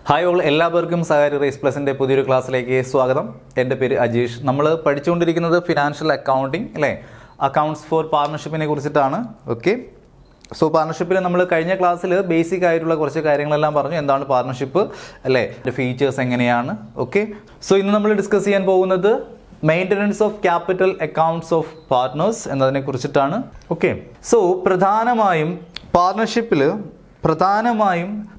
Hi all, എല്ലാവർക്കും സഹകാരി raise പ്ലസിൻ്റെ പുതിയൊരു ക്ലാസ്സിലേക്ക് സ്വാഗതം. എൻ്റെ പേര് അജീഷ്. നമ്മൾ പഠിച്ചുകൊണ്ടിരിക്കുന്നത് ഫിനാൻഷ്യൽ അക്കൗണ്ടിങ് അല്ലേ, അക്കൗണ്ട്സ് ഫോർ പാർട്ണർഷിപ്പിനെ കുറിച്ചിട്ടാണ്. ഓക്കെ, സോ പാർട്ണർഷിപ്പിൽ നമ്മൾ കഴിഞ്ഞ ക്ലാസ്സിൽ ബേസിക് ആയിട്ടുള്ള കുറച്ച് കാര്യങ്ങളെല്ലാം പറഞ്ഞു. എന്താണ് പാർട്ണർഷിപ്പ് അല്ലേ, ഫീച്ചേഴ്സ് എങ്ങനെയാണ്. ഓക്കെ, സോ ഇന്ന് നമ്മൾ ഡിസ്കസ് ചെയ്യാൻ പോകുന്നത് maintenance of capital accounts of partners എന്നതിനെ കുറിച്ചിട്ടാണ്. ഓക്കെ, സോ പ്രധാനമായും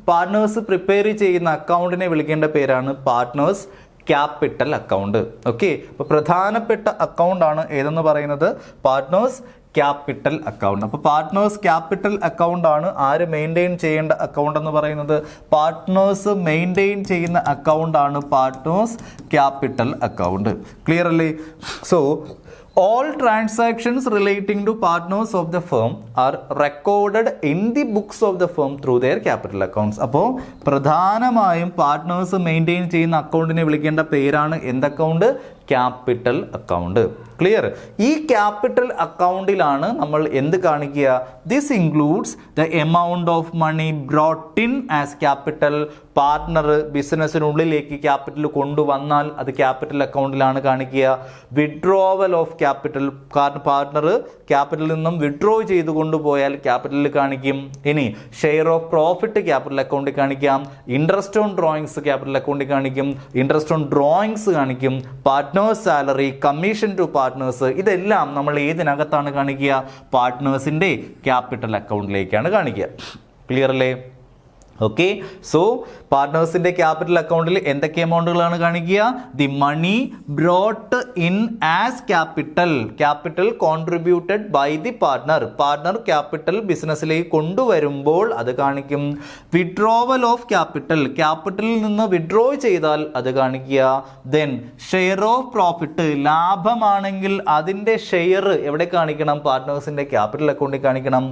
പാർട്ട്നേഴ്സ് പ്രിപ്പയർ ചെയ്യുന്ന അക്കൗണ്ടിനെ വിളിക്കേണ്ട പേരാണ് പാർട്ട്നേഴ്സ് ക്യാപിറ്റൽ അക്കൗണ്ട്. ഓക്കെ, അപ്പോൾ പ്രധാനപ്പെട്ട അക്കൗണ്ടാണ് ഏതെന്ന് പറയുന്നത് പാർട്ട്നേഴ്സ് ക്യാപിറ്റൽ അക്കൗണ്ട്. അപ്പോൾ പാർട്ട്നേഴ്സ് ക്യാപിറ്റൽ അക്കൗണ്ട് ആണ് ആര് മെയിൻറ്റെയിൻ ചെയ്യേണ്ട അക്കൗണ്ട് എന്ന് പറയുന്നത്? പാർട്ട്നേഴ്സ് മെയിൻറ്റെയിൻ ചെയ്യുന്ന അക്കൗണ്ട് ആണ് പാർട്ട്നേഴ്സ് ക്യാപിറ്റൽ അക്കൗണ്ട്. ക്ലിയർ അല്ലേ? So all transactions relating to partners of the firm are recorded in the books of the firm through their capital accounts. അപ്പോൾ പ്രധാനമായും പാർട്ട്നേഴ്സ് മെയിൻറ്റെയിൻ ചെയ്യുന്ന അക്കൗണ്ടിനെ വിളിക്കേണ്ട പേരാണ് എന്ത് അക്കൗണ്ട്? Capital account. ക്ലിയർ? ഈ capital അക്കൗണ്ടിലാണ് നമ്മൾ എന്ത് കാണിക്കുക? This includes the amount of money brought in as capital. Partner ബിസിനസ്സിനുള്ളിലേക്ക് ക്യാപിറ്റൽ കൊണ്ടുവന്നാൽ അത് ക്യാപിറ്റൽ അക്കൗണ്ടിലാണ് കാണിക്കുക. വിഡ്രോവൽ ഓഫ് ക്യാപിറ്റൽ, പാർട്ട്ണർ ക്യാപിറ്റലിൽ നിന്നും വിഡ്രോ ചെയ്ത് കൊണ്ടുപോയാൽ ക്യാപിറ്റലിൽ കാണിക്കും. ഇനി ഷെയർ ഓഫ് പ്രോഫിറ്റ് ക്യാപിറ്റൽ അക്കൗണ്ടിൽ കാണിക്കാം. ഇൻട്രസ്റ്റ് ഓൺ ഡ്രോയിങ്സ് ക്യാപിറ്റൽ അക്കൗണ്ടിൽ കാണിക്കും. ഇൻട്രസ്റ്റ് ഓൺ ഡ്രോയിങ്സ് കാണിക്കും. Partners salary, commission to partners, ഇതെല്ലാം നമ്മൾ ഏതിനകത്താണ് കാണിക്കുക? പാർട്ട്നേഴ്സിൻ്റെ ക്യാപിറ്റൽ അക്കൗണ്ടിലേക്കാണ് കാണിക്കുക. ക്ലിയർ അല്ലേ? ഓക്കെ, സോ പാർട്ട്നേഴ്സിന്റെ ക്യാപിറ്റൽ അക്കൗണ്ടിൽ എന്തൊക്കെ എമൗണ്ടുകളാണ് കാണിക്കുക? The money brought in as capital contributed by the partner capital ബിസിനസ്സിലേക്ക് കൊണ്ടുവരുമ്പോൾ അത് കാണിക്കും. വിഡ്രോവൽ ഓഫ് ക്യാപിറ്റലിൽ നിന്ന് വിഡ്രോ ചെയ്താൽ അത് കാണിക്കുക. ദെൻ ഷെയർ ഓഫ് പ്രോഫിറ്റ്, ലാഭമാണെങ്കിൽ അതിന്റെ ഷെയർ എവിടെ കാണിക്കണം? പാർട്ട്നേഴ്സിന്റെ ക്യാപിറ്റൽ അക്കൗണ്ടിൽ കാണിക്കണം.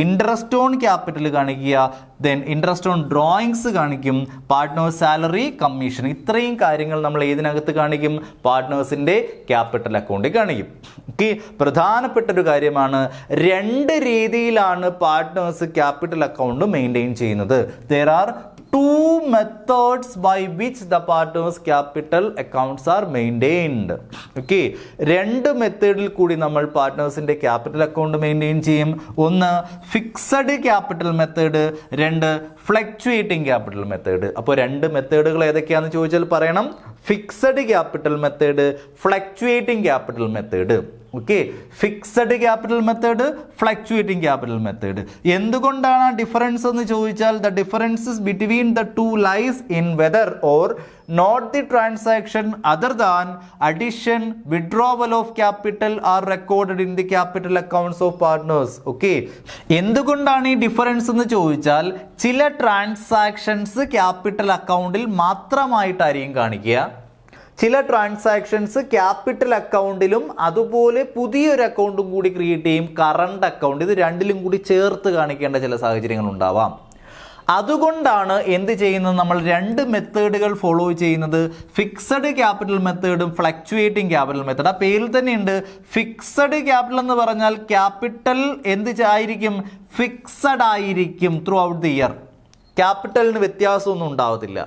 ഇൻട്രസ്റ്റ് ഓൺ ക്യാപിറ്റൽ കാണിക്കുക. ദെൻ ഇൻട്രസ്റ്റ് ഓൺ ഡ്രോയിങ്സ് കാണിക്കും. പാർട്ട്നേഴ്സ് സാലറി, കമ്മീഷൻ, ഇത്രയും കാര്യങ്ങൾ നമ്മൾ ഏതിനകത്ത് കാണിക്കും? പാർട്ട്നേഴ്സിന്റെ ക്യാപിറ്റൽ അക്കൗണ്ടിൽ കാണിക്കും. ഓക്കെ, പ്രധാനപ്പെട്ട ഒരു കാര്യമാണ്. രണ്ട് രീതിയിലാണ് പാർട്ട്നേഴ്സ് ക്യാപിറ്റൽ അക്കൗണ്ട് മെയിൻറ്റെയിൻ ചെയ്യുന്നത്. There are two methods by which the partners capital accounts are maintained. Okay, രണ്ട് മെത്തേഡിൽ കൂടി നമ്മൾ പാർട്ട്നേഴ്സിന്റെ ക്യാപിറ്റൽ അക്കൗണ്ട് മെയിൻറ്റെയിൻ ചെയ്യും. ഒന്ന് ഫിക്സഡ് ക്യാപിറ്റൽ മെത്തേഡ്, രണ്ട് ഫ്ലക്ച്വേറ്റിംഗ് ക്യാപിറ്റൽ മെത്തേഡ്. അപ്പോൾ രണ്ട് മെത്തേഡുകൾ ഏതൊക്കെയാണെന്ന് ചോദിച്ചാൽ പറയണം. Fixed capital method, fluctuating capital method. Okay, fixed capital method, fluctuating capital method. എന്തുകൊണ്ടാണ് ആ ഡിഫറൻസ് എന്ന് ചോദിച്ചാൽ the differences between the two lies in whether or not the transaction other than addition, withdrawal of capital are recorded in the capital accounts of partners. Okay, എന്തുകൊണ്ടാണ് ഈ difference എന്ന് ചോദിച്ചാൽ ചില transactions capital അക്കൗണ്ടിൽ മാത്രമായിട്ടായിരിക്കും കാണിക്കുക. ചില ട്രാൻസാക്ഷൻസ് ക്യാപിറ്റൽ അക്കൗണ്ടിലും അതുപോലെ പുതിയൊരു അക്കൗണ്ടും കൂടി ക്രിയേറ്റ് ചെയ്യും, കറണ്ട് അക്കൗണ്ട്. ഇത് രണ്ടിലും കൂടി ചേർത്ത് കാണിക്കേണ്ട ചില സാഹചര്യങ്ങൾ ഉണ്ടാവാം. അതുകൊണ്ടാണ് എന്ത് ചെയ്യുന്നത്? നമ്മൾ രണ്ട് മെത്തേഡുകൾ ഫോളോ ചെയ്യുന്നത്. ഫിക്സഡ് ക്യാപിറ്റൽ മെത്തേഡും ഫ്ലക്ച്വേറ്റിംഗ് ക്യാപിറ്റൽ മെത്തേഡ്. ആ പേരിൽ തന്നെയുണ്ട്. ഫിക്സഡ് ക്യാപിറ്റൽ എന്ന് പറഞ്ഞാൽ ക്യാപിറ്റൽ എന്ത് ആയിരിക്കും? ഫിക്സഡ് ആയിരിക്കും ത്രൂ ഔട്ട് ദി ഇയർ. ക്യാപിറ്റലിന് വ്യത്യാസമൊന്നും ഉണ്ടാവത്തില്ല.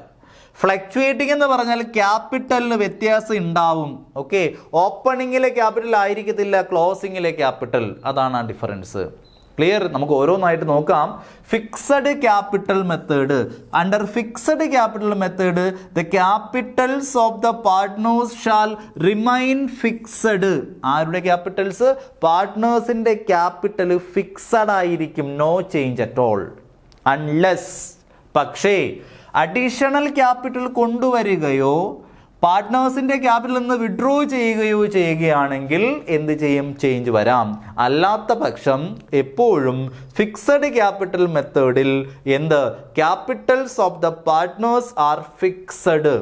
ഫ്ലക്ച്വേറ്റിംഗ് എന്ന് പറഞ്ഞാൽ ക്യാപിറ്റലിന് വ്യത്യാസം ഉണ്ടാവും. ഓക്കെ, ഓപ്പണിങ്ങിലെ ക്യാപിറ്റൽ ആയിരിക്കത്തില്ല ക്ലോസിങ്ങിലെ ക്യാപിറ്റൽ. അതാണ് ആ ഡിഫറൻസ്. ക്ലിയർ? നമുക്ക് ഓരോന്നായിട്ട് നോക്കാം. Fixed capital method. Under fixed capital method the capitals of the partners shall remain fixed. ആരുടെ ക്യാപിറ്റൽസ്? പാർട്ട്നേഴ്സിന്റെ ക്യാപിറ്റൽ ഫിക്സഡ് ആയിരിക്കും, no change at all. Unless, പക്ഷേ അഡീഷണൽ ക്യാപിറ്റൽ കൊണ്ടുവരികയോ പാർട്ട്നേഴ്സിന്റെ ക്യാപിറ്റലിൽ നിന്ന് വിഡ്രോ ചെയ്യുകയാണെങ്കിൽ എന്ത് ചെയ്യും? ചേഞ്ച് വരാം. അല്ലാത്ത പക്ഷം എപ്പോഴും ഫിക്സഡ് ക്യാപിറ്റൽ മെത്തേഡിൽ എന്ത്? Capitals of the partners are fixed.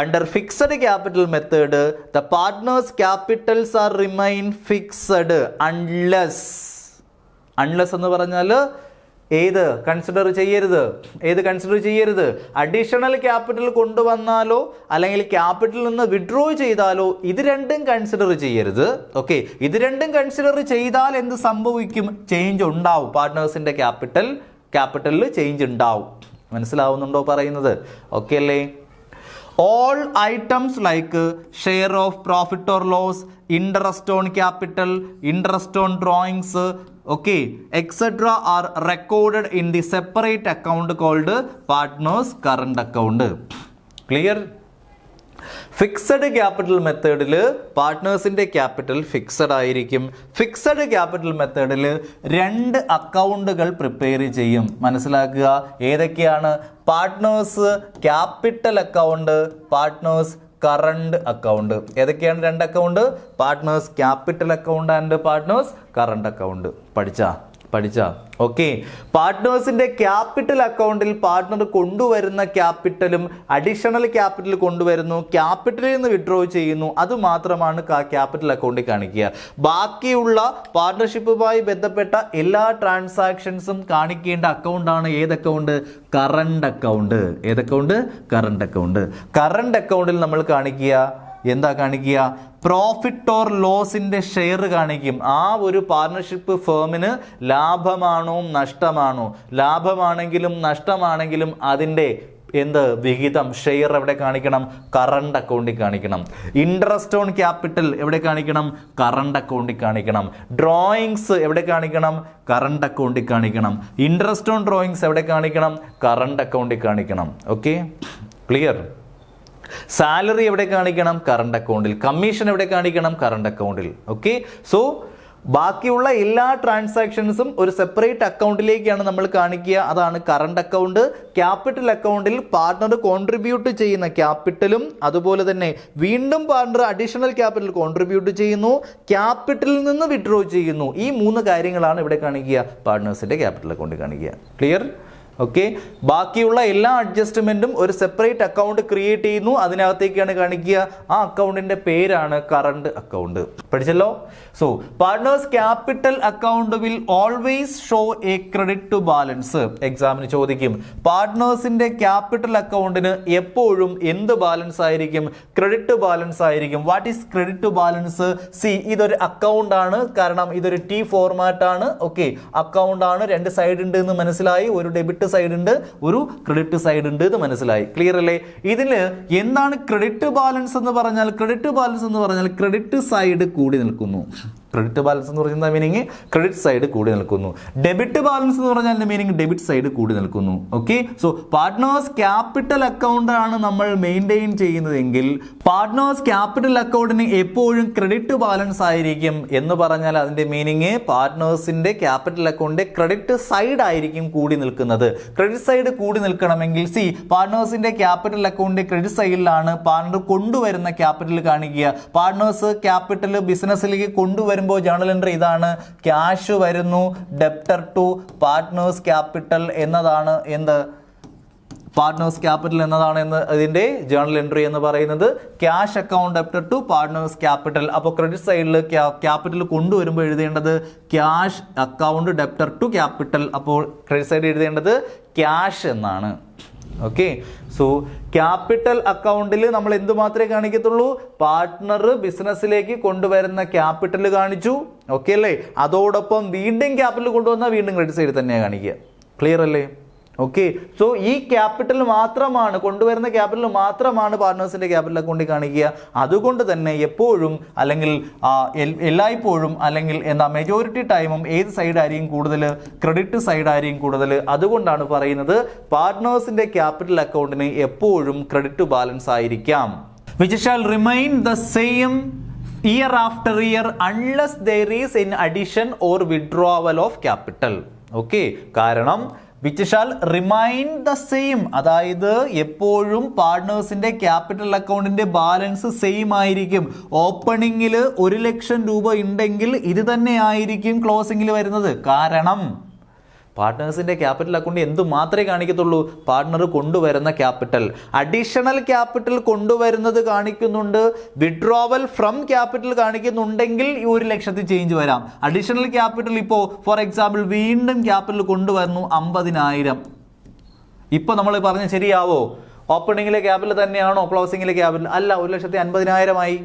Under fixed capital method the partners capitals are remain fixed unless എന്ന് പറഞ്ഞാൽ ഏത് കൺസിഡർ ചെയ്യരുത്? അഡീഷണൽ ക്യാപിറ്റൽ കൊണ്ടുവന്നാലോ അല്ലെങ്കിൽ ക്യാപിറ്റലിൽ നിന്ന് വിഡ്രോ ചെയ്താലോ ഇത് രണ്ടും കൺസിഡർ ചെയ്യരുത്. ഓക്കെ, ഇത് രണ്ടും കൺസിഡർ ചെയ്താൽ എന്ത് സംഭവിക്കും? ചേഞ്ച് ഉണ്ടാവും. പാർട്ട്നേഴ്സിന്റെ ക്യാപിറ്റലിൽ ചേഞ്ച് ഉണ്ടാവും. മനസ്സിലാവുന്നുണ്ടോ പറയുന്നത്? ഓക്കെ അല്ലേ? All items like share of profit or loss, interest on capital, interest on drawings, okay, etc. are recorded in the separate account called partners current account. Clear? Fixed capital മെത്തേഡിൽ പാർട്ട്നേഴ്സിൻ്റെ capital fixed ആയിരിക്കും. Fixed capital മെത്തേഡിൽ 2 അക്കൗണ്ടുകൾ prepare ചെയ്യും. മനസ്സിലാക്കുക, ഏതൊക്കെയാണ്? Partners capital account, partners current account. ഏതൊക്കെയാണ് 2 അക്കൗണ്ട്? Partners capital account and partners current account. പഠിച്ചാ ഓക്കെ. പാർട്ട്നേഴ്സിന്റെ ക്യാപിറ്റൽ അക്കൗണ്ടിൽ പാർട്ട്ണർ കൊണ്ടുവരുന്ന ക്യാപിറ്റലും അഡീഷണൽ ക്യാപിറ്റൽ കൊണ്ടുവരുന്നു, ക്യാപിറ്റലിൽ നിന്ന് വിഡ്രോ ചെയ്യുന്നു, അത് മാത്രമാണ് ക്യാപിറ്റൽ അക്കൗണ്ടിൽ കാണിക്കുക. ബാക്കിയുള്ള പാർട്ട്ണർഷിപ്പുമായി ബന്ധപ്പെട്ട എല്ലാ ട്രാൻസാക്ഷൻസും കാണിക്കേണ്ട അക്കൗണ്ടാണ് ഏത് അക്കൗണ്ട്? Current account. ഏത് അക്കൗണ്ട്? Current account. കറണ്ട് അക്കൗണ്ടിൽ നമ്മൾ കാണിക്കുക എന്താ കാണിക്കുക? പ്രോഫിറ്റ് ഓർ ലോസിന്റെ ഷെയർ കാണിക്കും. ആ ഒരു പാർട്ണർഷിപ്പ് ഫേമിന് ലാഭമാണോ നഷ്ടമാണോ, ലാഭമാണെങ്കിലും നഷ്ടമാണെങ്കിലും അതിൻ്റെ വിഹിതം ഷെയർ എവിടെ കാണിക്കണം? കറണ്ട് അക്കൗണ്ടിൽ കാണിക്കണം. ഇൻട്രസ്റ്റ് ഓൺ ക്യാപിറ്റൽ എവിടെ കാണിക്കണം? കറണ്ട് അക്കൗണ്ടിൽ കാണിക്കണം. ഡ്രോയിങ്സ് എവിടെ കാണിക്കണം? കറണ്ട് അക്കൗണ്ടിൽ കാണിക്കണം. ഇൻട്രസ്റ്റ് ഓൺ ഡ്രോയിങ്സ് എവിടെ കാണിക്കണം? കറണ്ട് അക്കൗണ്ടിൽ കാണിക്കണം. Okay, clear? സാലറി എവിടെ കാണിക്കണം? കറണ്ട് അക്കൗണ്ടിൽ. കമ്മീഷൻ എവിടെ കാണിക്കണം? കറണ്ട് അക്കൗണ്ടിൽ. ഓക്കെ, സോ ബാക്കിയുള്ള എല്ലാ ട്രാൻസാക്ഷൻസും ഒരു സെപ്പറേറ്റ് അക്കൗണ്ടിലേക്കാണ് നമ്മൾ കാണിക്കുക. അതാണ് കറണ്ട് അക്കൗണ്ട്. ക്യാപിറ്റൽ അക്കൗണ്ടിൽ പാർട്ട്ണർ കോൺട്രിബ്യൂട്ട് ചെയ്യുന്ന ക്യാപിറ്റലും അതുപോലെ തന്നെ വീണ്ടും പാർട്ട്ണർ അഡീഷണൽ ക്യാപിറ്റൽ കോൺട്രിബ്യൂട്ട് ചെയ്യുന്നു, ക്യാപിറ്റലിൽ നിന്ന് വിഡ്രോ ചെയ്യുന്നു. ഈ 3 കാര്യങ്ങളാണ് ഇവിടെ കാണിക്കുക, പാർട്ട്നേഴ്സിന്റെ ക്യാപിറ്റൽ അക്കൗണ്ടിൽ കാണിക്കുക. ക്ലിയർ? ഓക്കെ, ബാക്കിയുള്ള എല്ലാ അഡ്ജസ്റ്റ്മെന്റും ഒരു സെപ്പറേറ്റ് അക്കൗണ്ട് ക്രിയേറ്റ് ചെയ്യുന്നു, അതിനകത്തേക്കാണ് കാണിക്കുക. ആ അക്കൗണ്ടിന്റെ പേരാണ് കറണ്ട് അക്കൗണ്ട്. പഠിച്ചല്ലോ? So partners capital account will always show a credit to balance. എക്സാമിന് ചോദിക്കും, പാർട്ട്നേഴ്സിന്റെ ക്യാപിറ്റൽ അക്കൗണ്ടിന് എപ്പോഴും എന്ത് ബാലൻസ് ആയിരിക്കും? ക്രെഡിറ്റ് ബാലൻസ് ആയിരിക്കും. What is credit to balance? See, ഇതൊരു അക്കൗണ്ട് ആണ്, കാരണം ഇതൊരു ടി ഫോർമാറ്റ് ആണ്. ഓക്കെ, അക്കൗണ്ട് ആണ്, 2 സൈഡ് ഉണ്ട് എന്ന് മനസ്സിലായി. ഒരു ഡെബിറ്റ് സൈഡ് ഉണ്ട്, ഒരു ക്രെഡിറ്റ് സൈഡ് ഉണ്ട് എന്ന് മനസ്സിലായി. ക്ലിയർ അല്ലേ? ഇതില് എന്താണ് ക്രെഡിറ്റ് ബാലൻസ് എന്ന് പറഞ്ഞാൽ? ക്രെഡിറ്റ് ബാലൻസ് എന്ന് പറഞ്ഞാൽ ക്രെഡിറ്റ് സൈഡ് കൂടി നിൽക്കുന്നു. ക്രെഡിറ്റ് ബാലൻസ് എന്ന് പറയുന്ന മീനിങ് ക്രെഡിറ്റ് സൈഡ് കൂടി നിൽക്കുന്നു. ഡെബിറ്റ് ബാലൻസ് എന്ന് പറഞ്ഞാൽ മീനിങ് ഡെബിറ്റ് സൈഡ് കൂടി നിൽക്കുന്നു. Okay, so partners capital account ആണ് നമ്മൾ മെയിൻറ്റെയിൻ ചെയ്യുന്നതെങ്കിൽ പാർട്ട്നേഴ്സ് ക്യാപിറ്റൽ അക്കൗണ്ടിന് എപ്പോഴും ക്രെഡിറ്റ് ബാലൻസ് ആയിരിക്കും എന്ന് പറഞ്ഞാൽ അതിന്റെ മീനിങ് പാർട്ട്നേഴ്സിന്റെ ക്യാപിറ്റൽ അക്കൗണ്ടിന്റെ ക്രെഡിറ്റ് സൈഡ് ആയിരിക്കും കൂടി നിൽക്കുന്നത്. ക്രെഡിറ്റ് സൈഡ് കൂടി നിൽക്കണമെങ്കിൽ സി, പാർട്ട്നേഴ്സിന്റെ ക്യാപിറ്റൽ അക്കൗണ്ടിന്റെ ക്രെഡിറ്റ് സൈഡിലാണ് പാർട്ട്ണർ കൊണ്ടുവരുന്ന ക്യാപിറ്റൽ കാണിക്കുക. പാർട്ട്നേഴ്സ് ക്യാപിറ്റൽ ബിസിനസ്സിലേക്ക് കൊണ്ടുവരുമ്പോൾ ജേണൽ എൻട്രി ഇതാണ്, ക്യാഷ് വരുന്നു, ഡെപ്റ്റർ ടു പാർട്ട്നേഴ്സ് ക്യാപിറ്റൽ എന്നതാണ് പാർട്ട്നേഴ്സ് ക്യാപിറ്റൽ എന്നതാണ് ഇതിന്റെ ജേണൽ എൻട്രി എന്ന് പറയുന്നത്. Cash account debtor to partners capital. അപ്പോൾ ക്രെഡിറ്റ് സൈഡിൽ ക്യാപിറ്റൽ കൊണ്ടുവരുമ്പോൾ എഴുതേണ്ടത് cash account debtor to capital. അപ്പോൾ ക്രെഡിറ്റ് സൈഡ് എഴുതേണ്ടത് ക്യാഷ് എന്നാണ്. ഓക്കെ, സോ ക്യാപിറ്റൽ അക്കൗണ്ടിൽ നമ്മൾ എന്ത് മാത്രമേ കാണിക്കത്തുള്ളൂ? പാർട്ട്ണർ ബിസിനസ്സിലേക്ക് കൊണ്ടുവരുന്ന ക്യാപിറ്റൽ കാണിച്ചു. ഓക്കെ അല്ലേ? അതോടൊപ്പം വീണ്ടും ക്യാപിറ്റൽ കൊണ്ടുവന്നാൽ വീണ്ടും ക്രെഡിറ്റ് സൈഡ് തന്നെയാണ് കാണിക്കുക. ക്ലിയർ അല്ലേ? ഓക്കെ, സോ ഈ ക്യാപിറ്റൽ മാത്രമാണ്, കൊണ്ടുവരുന്ന ക്യാപിറ്റൽ മാത്രമാണ് പാർട്ട്നേഴ്സിന്റെ ക്യാപിറ്റൽ അക്കൗണ്ടിൽ കാണിക്കുക. അതുകൊണ്ട് തന്നെ എപ്പോഴും അല്ലെങ്കിൽ എല്ലായ്പ്പോഴും അല്ലെങ്കിൽ മെജോറിറ്റി ടൈമും ഏത് സൈഡ് ആയിരിക്കും കൂടുതൽ? ക്രെഡിറ്റ് സൈഡ് ആയിരിക്കും കൂടുതൽ. അതുകൊണ്ടാണ് പറയുന്നത് പാർട്ട്നേഴ്സിന്റെ ക്യാപിറ്റൽ അക്കൗണ്ടിന് എപ്പോഴും ക്രെഡിറ്റ് ബാലൻസ് ആയിരിക്കാം. which shall remain the same year after year unless there is in addition or withdrawal of capital. Okay, കാരണം which shall remain the same, അതായത് എപ്പോഴും പാർട്ട്നേഴ്സിന്റെ ക്യാപിറ്റൽ അക്കൗണ്ടിന്റെ ബാലൻസ് സെയിം ആയിരിക്കും. ഓപ്പണിംഗിൽ 1 ലക്ഷം രൂപ ഉണ്ടെങ്കിൽ ഇത് തന്നെ ആയിരിക്കും ക്ലോസിംഗിൽ വരുന്നത്. കാരണം പാർട്ട്നേഴ്സിന്റെ ക്യാപിറ്റൽ അക്കൗണ്ട് എന്ത് മാത്രമേ കാണിക്കത്തുള്ളൂ? പാർട്ട്ണർ കൊണ്ടുവരുന്ന ക്യാപിറ്റൽ. അഡീഷണൽ ക്യാപിറ്റൽ കൊണ്ടുവരുന്നത് കാണിക്കുന്നുണ്ട്, വിഡ്രോവൽ ഫ്രം ക്യാപിറ്റൽ കാണിക്കുന്നുണ്ടെങ്കിൽ ഈ 1 ലക്ഷത്തിൽ ചേഞ്ച് വരാം. അഡീഷണൽ ക്യാപിറ്റൽ ഇപ്പോൾ ഫോർ എക്സാമ്പിൾ വീണ്ടും ക്യാപിറ്റൽ കൊണ്ടുവരുന്നു 50,000. ഇപ്പൊ നമ്മൾ പറഞ്ഞ ശരിയാവോ? ഓപ്പണിംഗിലെ ക്യാപിറ്റൽ തന്നെയാണോ ക്ലോസിംഗിലെ ക്യാപിറ്റൽ? അല്ല, 1,50,000 ആയി.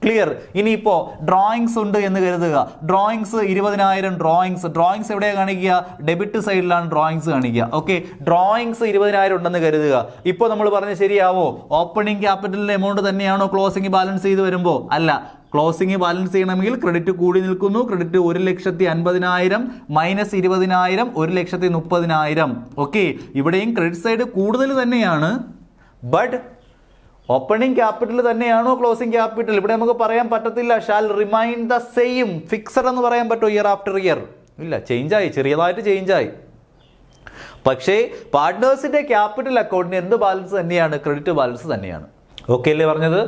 ക്ലിയർ. ഇനിയിപ്പോ ഡ്രോയിങ്സ് ഉണ്ട് എന്ന് കരുതുക. ഡ്രോയിങ്സ് 20,000 ഡ്രോയിങ്സ് എവിടെയാണ് കാണിക്കുക? ഡെബിറ്റ് സൈഡിലാണ് ഡ്രോയിങ്സ് കാണിക്കുക. ഓക്കെ, ഡ്രോയിങ്സ് 20,000 ഉണ്ടെന്ന് കരുതുക. ഇപ്പോൾ നമ്മൾ പറഞ്ഞ ശരിയാവോ? ഓപ്പണിംഗ് ക്യാപിറ്റലിന്റെ എമൗണ്ട് തന്നെയാണോ ക്ലോസിംഗ് ബാലൻസ് ചെയ്ത് വരുമ്പോൾ? അല്ല. ക്ലോസിംഗ് ബാലൻസ് ചെയ്യണമെങ്കിൽ ക്രെഡിറ്റ് കൂടി നിൽക്കുന്നു. Credit 1,50,000 minus 20,000 1,30,000. ഓക്കെ, ഇവിടെയും ക്രെഡിറ്റ് സൈഡ് കൂടുതൽ തന്നെയാണ്. ബട്ട് ഓപ്പണിംഗ് ക്യാപിറ്റൽ തന്നെയാണോ ക്ലോസിംഗ് ക്യാപിറ്റൽ? ഇവിടെ നമുക്ക് പറയാൻ പറ്റത്തില്ല. Shall remain the same. Fixed എന്ന് പറയാൻ പറ്റുമോ ഇയർ ആഫ്റ്റർ ഇയർ? ഇല്ല, ചേഞ്ചായി, ചെറിയതായിട്ട് ചേഞ്ചായി. പക്ഷേ പാർട്ട്നേഴ്സിന്റെ ക്യാപിറ്റൽ അക്കൗണ്ടിന് എന്ത് ബാലൻസ് തന്നെയാണ്? ക്രെഡിറ്റ് ബാലൻസ് തന്നെയാണ്. ഓക്കെ അല്ലേ പറഞ്ഞത്?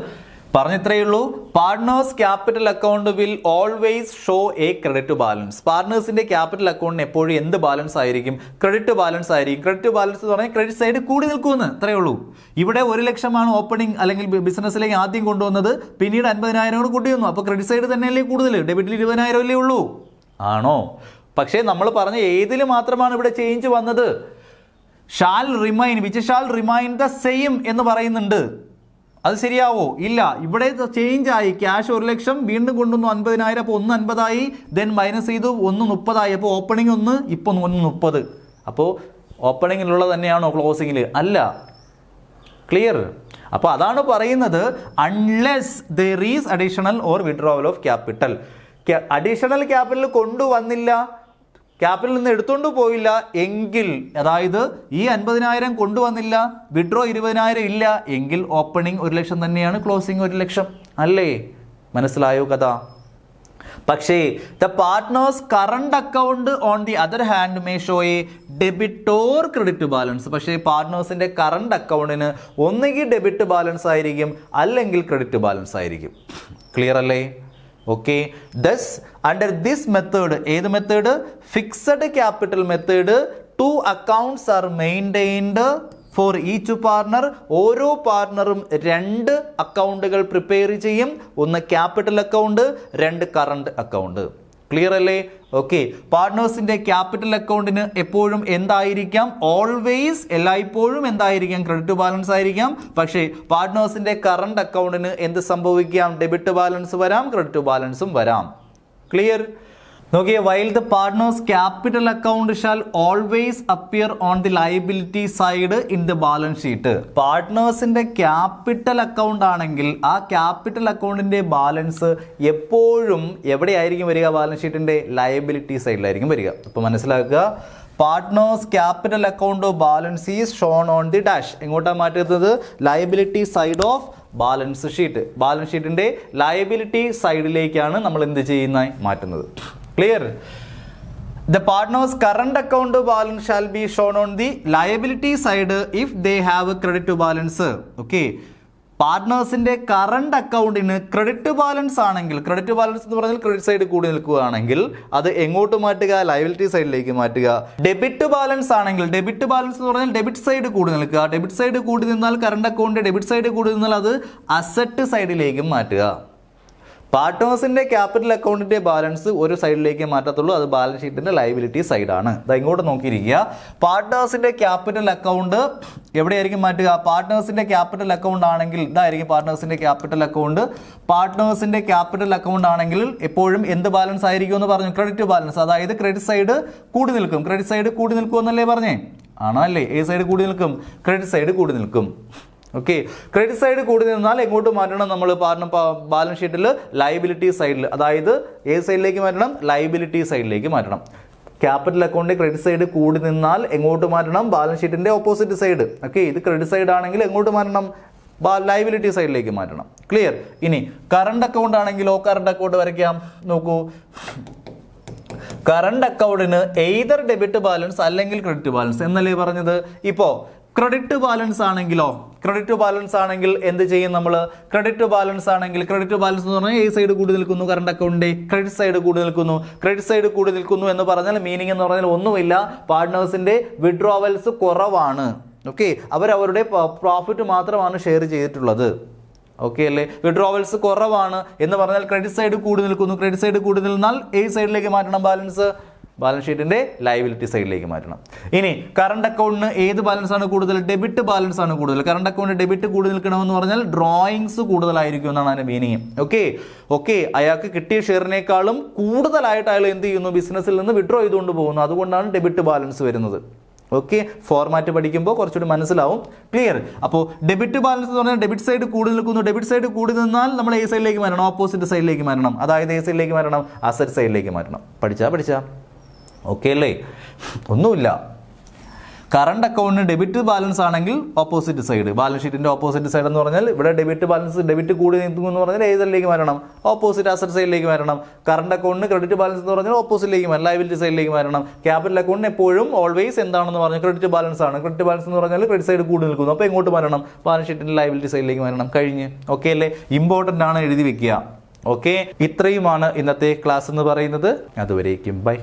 പറഞ്ഞിത്രയേ ഉള്ളൂ. Partners capital account will always show a credit balance. പാർട്ട്നേഴ്സിന്റെ ക്യാപിറ്റൽ അക്കൗണ്ടിന് എപ്പോഴും എന്ത് ബാലൻസ് ആയിരിക്കും? ക്രെഡിറ്റ് ബാലൻസ് ആയിരിക്കും. ക്രെഡിറ്റ് ബാലൻസ് എന്ന് പറഞ്ഞാൽ ക്രെഡിറ്റ് സൈഡ് കൂടി നിൽക്കുമെന്ന്, ഇത്രയേ ഉള്ളൂ. ഇവിടെ 1,00,000 ഓപ്പണിംഗ് അല്ലെങ്കിൽ ബിസിനസ്സിലേക്ക് ആദ്യം കൊണ്ടുവന്നത്, പിന്നീട് 50,000 കൂടി കൂട്ടി വന്നു. അപ്പോൾ ക്രെഡിറ്റ് സൈഡ് തന്നെയല്ലേ കൂടുതൽ? ഡെബിറ്റിൽ 20,000 അല്ലേ ഉള്ളൂ? ആണോ? പക്ഷേ നമ്മൾ പറഞ്ഞ ഏതിൽ മാത്രമാണ് ഇവിടെ ചേഞ്ച് വന്നത്? Shall remain, which shall remain the same എന്ന് പറയുന്നുണ്ട്. അത് ശരിയാവോ? ഇല്ല. ഇവിടെ ചേഞ്ച് ആയി. ക്യാഷ് 1,00,000 വീണ്ടും കൊണ്ടുവന്നു 50,000. അപ്പോൾ 1 50 ദെൻ മൈനസ് ചെയ്തു 1 30. അപ്പോൾ ഓപ്പണിംഗ് 1, ഇപ്പോൾ 1 30. അപ്പോൾ ഓപ്പണിങ്ങിലുള്ള തന്നെയാണോ ക്ലോസിങ്ങിൽ? അല്ല. ക്ലിയർ? അപ്പോൾ അതാണ് പറയുന്നത്, unless there is additional or withdrawal of capital. Additional capital കൊണ്ടുവന്നില്ല, ക്യാപിറ്റലിൽ നിന്ന് എടുത്തുകൊണ്ട് പോയില്ല എങ്കിൽ, അതായത് ഈ 50,000 കൊണ്ടുവന്നില്ല, വിഡ്രോ 20,000 ഇല്ല എങ്കിൽ ഓപ്പണിംഗ് 1,00,000 തന്നെയാണ്, ക്ലോസിംഗ് 1,00,000. അല്ലേ? മനസ്സിലായോ കഥ? പക്ഷേ the partners current account on the other hand may show a debit or credit balance. പക്ഷേ പാർട്ട്നേഴ്സിന്റെ കറണ്ട് അക്കൗണ്ടിന് ഒന്നുകിൽ ഡെബിറ്റ് ബാലൻസ് ആയിരിക്കും, അല്ലെങ്കിൽ ക്രെഡിറ്റ് ബാലൻസ് ആയിരിക്കും. ക്ലിയർ അല്ലേ? Okay, thus under this method, ഏത് method? Fixed capital method, 2 accounts are maintained for each partner. ഓരോ പാർട്ണറും 2 അക്കൗണ്ടുകൾ പ്രിപ്പയർ ചെയ്യും. ഒന്ന് capital account, 2 current account. Clear അല്ലേ? ഓക്കെ, പാർട്ട്നേഴ്സിന്റെ ക്യാപിറ്റൽ അക്കൗണ്ടിന് എപ്പോഴും എന്തായിരിക്കാം? ഓൾവേസ്, എല്ലായ്പ്പോഴും എന്തായിരിക്കാം? ക്രെഡിറ്റ് ബാലൻസ് ആയിരിക്കാം. പക്ഷേ പാർട്ട്നേഴ്സിന്റെ കറണ്ട് അക്കൗണ്ടിന് എന്ത് സംഭവിക്കാം? ഡെബിറ്റ് ബാലൻസ് വരാം, ക്രെഡിറ്റ് ബാലൻസും വരാം. ക്ലിയർ? നോക്കിയേ, while the partners capital account shall always appear on the liability side in the balance sheet. പാർട്ട്നേഴ്സിന്റെ ക്യാപിറ്റൽ അക്കൗണ്ട് ആണെങ്കിൽ ആ ക്യാപിറ്റൽ അക്കൗണ്ടിന്റെ ബാലൻസ് എപ്പോഴും എവിടെയായിരിക്കും വരിക? ബാലൻസ് ഷീറ്റിന്റെ ലയബിലിറ്റി സൈഡിലായിരിക്കും വരിക. അപ്പോൾ മനസ്സിലാക്കുക, partners capital account balance is shown on the dash. എങ്ങോട്ടാണ് മാറ്റുന്നത്? Liability side of balance sheet. Balance ഷീറ്റിന്റെ ലയബിലിറ്റി സൈഡിലേക്കാണ് നമ്മൾ എന്ത് ചെയ്യുന്നത്? മാറ്റുന്നത്. Clear? The partners' current account balance shall be shown on the liability side if they have a credit to balance. Okay. പാർട്ട്നേഴ്സിന്റെ current അക്കൗണ്ടിന് ക്രെഡിറ്റ് ബാലൻസ് ആണെങ്കിൽ, credit balance എന്ന് പറഞ്ഞാൽ ക്രെഡിറ്റ് സൈഡ് കൂടി നിൽക്കുകയാണെങ്കിൽ അത് എങ്ങോട്ട് മാറ്റുക? ലയബിലിറ്റി സൈഡിലേക്ക് മാറ്റുക. ഡെബിറ്റ് ബാലൻസ് ആണെങ്കിൽ, ഡെബിറ്റ് ബാലൻസ് എന്ന് പറഞ്ഞാൽ ഡെബിറ്റ് സൈഡ് കൂടി നിൽക്കുക. ഡെബിറ്റ് സൈഡ് കൂടി നിന്നാൽ, കറണ്ട് അക്കൗണ്ടിന്റെ ഡെബിറ്റ് സൈഡ് കൂടി നിന്നാൽ അത് അസറ്റ് സൈഡിലേക്ക് മാറ്റുക. പാർട്ട്നേഴ്സിന്റെ ക്യാപിറ്റൽ അക്കൗണ്ടിന്റെ ബാലൻസ് ഒരു സൈഡിലേക്ക് മാറ്റത്തുള്ളൂ, അത് ബാലൻസ് ഷീറ്റിന്റെ ലയബിലിറ്റി സൈഡാണ്. ഇത് ഇങ്ങോട്ട് നോക്കിയിരിക്കുക. പാർട്ട്നേഴ്സിന്റെ ക്യാപിറ്റൽ അക്കൗണ്ട് എവിടെയായിരിക്കും മാറ്റുക? പാർട്ട്നേഴ്സിന്റെ ക്യാപിറ്റൽ അക്കൗണ്ട് ആണെങ്കിൽ ഇതായിരിക്കും പാർട്ട്നേഴ്സിന്റെ ക്യാപിറ്റൽ അക്കൗണ്ട്. പാർട്ട്നേഴ്സിന്റെ ക്യാപിറ്റൽ അക്കൗണ്ട് ആണെങ്കിൽ എപ്പോഴും എന്ത് ബാലൻസ് ആയിരിക്കും എന്ന് പറഞ്ഞു? Credit balance. അതായത് ക്രെഡിറ്റ് സൈഡ് കൂടി നിൽക്കും. ക്രെഡിറ്റ് സൈഡ് കൂടി നിൽക്കുമെന്നല്ലേ പറഞ്ഞേ? ആണോ അല്ലേ? ഏ സൈഡ് കൂടി നിൽക്കും? ക്രെഡിറ്റ് സൈഡ് കൂടി നിൽക്കും. ഓക്കെ, ക്രെഡിറ്റ് സൈഡ് കൂടി നിന്നാൽ എങ്ങോട്ട് മാറ്റണം? നമ്മൾ ബാലൻസ് ഷീറ്റിൽ ലയബിലിറ്റി സൈഡിൽ, അതായത് ഏത് സൈഡിലേക്ക് മാറ്റണം? ലയബിലിറ്റി സൈഡിലേക്ക് മാറ്റണം. ക്യാപിറ്റൽ അക്കൗണ്ടിന്റെ ക്രെഡിറ്റ് സൈഡ് കൂടി നിന്നാൽ എങ്ങോട്ട് മാറ്റണം? ബാലൻസ് ഷീറ്റിന്റെ ഓപ്പോസിറ്റ് സൈഡ്. ഓക്കെ, ഇത് ക്രെഡിറ്റ് സൈഡ് ആണെങ്കിൽ എങ്ങോട്ട് മാറ്റണം? ലയബിലിറ്റി സൈഡിലേക്ക് മാറ്റണം. ക്ലിയർ? ഇനി കറണ്ട് അക്കൗണ്ട് ആണെങ്കിലോ? കറണ്ട് അക്കൗണ്ട് വരയ്ക്കാം. നോക്കൂ, കറണ്ട് അക്കൗണ്ടിന് എയ്തർ ഡെബിറ്റ് ബാലൻസ് അല്ലെങ്കിൽ ക്രെഡിറ്റ് ബാലൻസ് എന്നല്ലേ പറഞ്ഞത്? ഇപ്പോ ക്രെഡിറ്റ് ബാലൻസ് ആണെങ്കിലോ? ക്രെഡിറ്റ് ബാലൻസ് ആണെങ്കിൽ എന്ത് ചെയ്യും നമ്മൾ? ക്രെഡിറ്റ് ബാലൻസ് ആണെങ്കിൽ, ക്രെഡിറ്റ് ബാലൻസ് എന്ന് പറഞ്ഞാൽ ഏത് സൈഡ് കൂടി നിൽക്കുന്നു? കറണ്ട് അക്കൗണ്ടിന്റെ ക്രെഡിറ്റ് സൈഡ് കൂടി നിൽക്കുന്നു. ക്രെഡിറ്റ് സൈഡ് കൂടി നിൽക്കുന്നു എന്ന് പറഞ്ഞാൽ മീനിങ് എന്ന് പറഞ്ഞാൽ ഒന്നുമില്ല, പാർട്ട്നേഴ്സിന്റെ വിഡ്രോവൽസ് കുറവാണ്. ഓക്കെ, അവരവരുടെ പ്രോഫിറ്റ് മാത്രമാണ് ഷെയർ ചെയ്തിട്ടുള്ളത്. ഓക്കെ അല്ലേ? വിഡ്രോവൽസ് കുറവാണ് എന്ന് പറഞ്ഞാൽ ക്രെഡിറ്റ് സൈഡ് കൂടി നിൽക്കുന്നു. ക്രെഡിറ്റ് സൈഡ് കൂടി നിന്നാൽ ഏത് സൈഡിലേക്ക് മാറ്റണം? ബാലൻസ് ബാലൻസ് ഷീറ്റിന്റെ ലയബിലിറ്റി സൈഡിലേക്ക് മാറ്റണം. ഇനി കറണ്ട് അക്കൗണ്ടിന് ഏത് ബാലൻസ് ആണ് കൂടുതൽ? ഡെബിറ്റ് ബാലൻസ് ആണ് കൂടുതൽ. കറണ്ട് അക്കൗണ്ട് ഡെബിറ്റ് കൂടുതൽ നിൽക്കണമെന്ന് പറഞ്ഞാൽ ഡ്രോയിങ്സ് കൂടുതലായിരിക്കും എന്നാണ് അതിന്റെ മീനിങ്. ഓക്കെ അയാൾക്ക് കിട്ടിയ ഷെയറിനേക്കാളും കൂടുതലായിട്ട് അയാൾ എന്ത് ചെയ്യുന്നു? ബിസിനസ്സിൽ നിന്ന് വിഡ്രോ ചെയ്തുകൊണ്ട് പോകുന്നു. അതുകൊണ്ടാണ് ഡെബിറ്റ് ബാലൻസ് വരുന്നത്. ഓക്കെ, ഫോർമാറ്റ് പഠിക്കുമ്പോൾ കുറച്ചുകൂടി മനസ്സിലാവും. ക്ലിയർ? അപ്പോൾ ഡെബിറ്റ് ബാലൻസ് എന്ന് പറഞ്ഞാൽ ഡെബിറ്റ് സൈഡ് കൂടി നിൽക്കുന്നു. ഡെബിറ്റ് സൈഡ് കൂടി നിന്നാൽ നമ്മൾ ഏത് സൈഡിലേക്ക് മാറണം? ഓപ്പോസിറ്റ് സൈഡിലേക്ക് മാറണം. അതായത് ഏത് സൈഡിലേക്ക് മാറണം? അസറ്റ് സൈഡിലേക്ക് മാറണം. പഠിച്ചാ ഓക്കെ അല്ലേ? ഒന്നുമില്ല. കറണ്ട് അക്കൗണ്ടിന് ഡെബിറ്റ് ബാലൻസ് ആണെങ്കിൽ ഓപ്പോസിറ്റ് സൈഡ്, ബാലൻസ് ഷീറ്റിന്റെ ഓപ്പോസിറ്റ് സൈഡ് എന്ന് പറഞ്ഞാൽ ഇവിടെ ഡെബിറ്റ് ബാലൻസ് ഡെബിറ്റ് കൂടി നിൽക്കുന്നു എന്ന് പറഞ്ഞാൽ ഏതിലേക്ക് മാറണം? ഓപ്പോസിറ്റ് അസറ്റ് സൈഡിലേക്ക് മാറണം. കറണ്ട് അക്കൗണ്ടിന് ക്രെഡിറ്റ് ബാലൻസ് എന്ന് പറഞ്ഞാൽ ഓപ്പോസിറ്റിലേക്ക് മാറണം, ലയബിലിറ്റി സൈഡിലേക്ക് മാറണം. ക്യാപിറ്റൽ അക്കൗണ്ടിന് എപ്പോഴും ഓൾവേസ് എന്താണെന്ന് പറഞ്ഞാൽ ക്രെഡിറ്റ് ബാലൻസ് ആണ്. ക്രെഡിറ്റ് ബാലൻസ് എന്ന് പറഞ്ഞാൽ ക്രെഡിറ്റ് സൈഡ് കൂടി നിൽക്കുന്നു. അപ്പോൾ എങ്ങോട്ട് മാറണം? ബാലൻസ് ഷീറ്റിന്റെ ലയബിലിറ്റി സൈഡിലേക്ക് മാറണം. കഴിഞ്ഞ്. ഓക്കെ അല്ലേ? ഇമ്പോർട്ടൻ്റ് ആണ്, എഴുതി വെക്കുക. ഓക്കെ, ഇത്രയുമാണ് ഇന്നത്തെ ക്ലാസ് എന്ന് പറയുന്നത്. അതുവരേക്കും ബൈ.